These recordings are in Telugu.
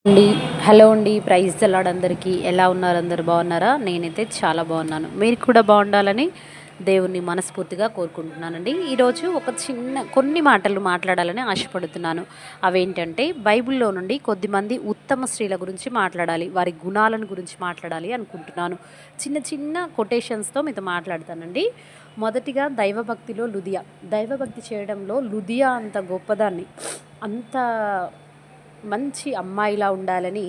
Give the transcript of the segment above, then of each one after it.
అండి హలో అండి. Praise the lord. అందరికీ ఎలా ఉన్నారు? అందరు బాగున్నారా? నేనైతే చాలా బాగున్నాను. మీరు కూడా బాగుండాలని దేవుణ్ణి మనస్ఫూర్తిగా కోరుకుంటున్నానండి. ఈరోజు ఒక కొన్ని మాటలు మాట్లాడాలని ఆశపడుతున్నాను. అవేంటంటే బైబిల్లో నుండి కొద్దిమంది ఉత్తమ స్త్రీల గురించి మాట్లాడాలి, వారి గుణాలను గురించి మాట్లాడాలి అనుకుంటున్నాను. చిన్న చిన్న కొటేషన్స్తో మీతో మాట్లాడతానండి. మొదటిగా దైవభక్తిలో లుదియా. దైవభక్తి చేయడంలో లుదియా అంత గొప్పదాన్ని, అంత మంచి అమ్మాయిలా ఉండాలని.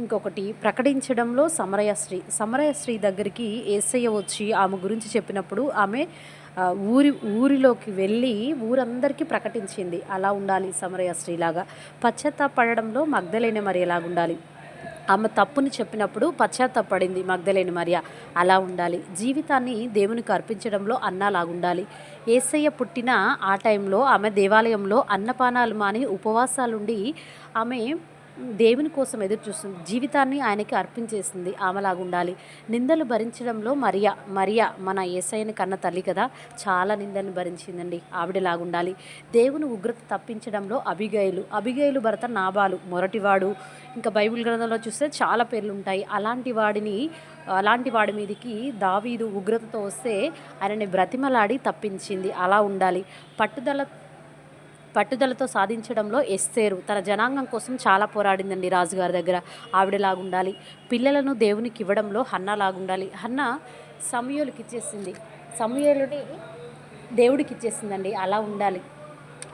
ఇంకొకటి ప్రకటించడంలో సమరయ స్త్రీ దగ్గరికి యేసయ్య వచ్చి ఆమె గురించి చెప్పినప్పుడు ఆమె ఊరిలోకి వెళ్ళి ఊరందరికీ ప్రకటించింది. అలా ఉండాలి సమరయ స్త్రీలాగా. పశ్చాత్తాపడడంలో మగ్దలేనే మరియలాగా ఉండాలి. ఆమె తప్పుని చెప్పినప్పుడు పశ్చాత్తాపడింది మగ్దలేని మరియ. అలా ఉండాలి. జీవితాన్ని దేవునికి అర్పించడంలో అన్నలాగుండాలి. యేసయ్య పుట్టిన ఆ టైంలో ఆమె దేవాలయంలో అన్నపానాలు మాని ఉపవాసాలుండి ఆమె దేవుని కోసం ఎదురు చూస్తుంది. జీవితాన్ని ఆయనకి అర్పించేసింది. ఆమెలాగుండాలి. నిందలు భరించడంలో మరియ మన యేసయ్యని కన్న తల్లి కదా, చాలా నిందలను భరించిందండి. ఆవిడలాగుండాలి. దేవుని ఉగ్రత తప్పించడంలో అబిగైలు భర్త నాబాలు మొరటివాడు. ఇంకా బైబిల్ గ్రంథంలో చూస్తే చాలా పేర్లు ఉంటాయి. అలాంటి వాడి మీదకి దావీదు ఉగ్రతతో వస్తే ఆయనని బ్రతిమలాడి తప్పించింది. అలా ఉండాలి. పట్టుదలతో సాధించడంలో ఎస్తేరు తన జనాంగం కోసం చాలా పోరాడిందండి రాజుగారి దగ్గర. ఆవిడలాగుండాలి. పిల్లలను దేవునికి ఇవ్వడంలో హన్నాలాగుండాలి. హన్న సమూయేలుకి ఇచ్చేసింది, సమూయేలుని దేవుడికి ఇచ్చేసిందండి. అలా ఉండాలి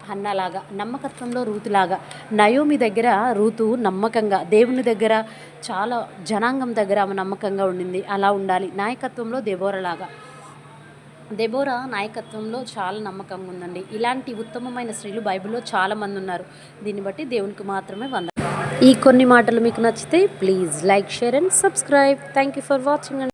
హన్నలాగా. నమ్మకత్వంలో రూతులాగా. నయోమి దగ్గర రూతు నమ్మకంగా, దేవుని దగ్గర, చాలా జనాంగం దగ్గర ఆమె నమ్మకంగా ఉండింది. అలా ఉండాలి. నాయకత్వంలో దెబోరా నాయకత్వంలో చాలా నమ్మకంగా ఉందండి. ఇలాంటి ఉత్తమమైన స్త్రీలు బైబిల్లో చాలామంది ఉన్నారు. దీన్ని బట్టి దేవునికి మాత్రమే ఈ కొన్ని మాటలు మీకు నచ్చితే please like, share and subscribe. Thank you for watching.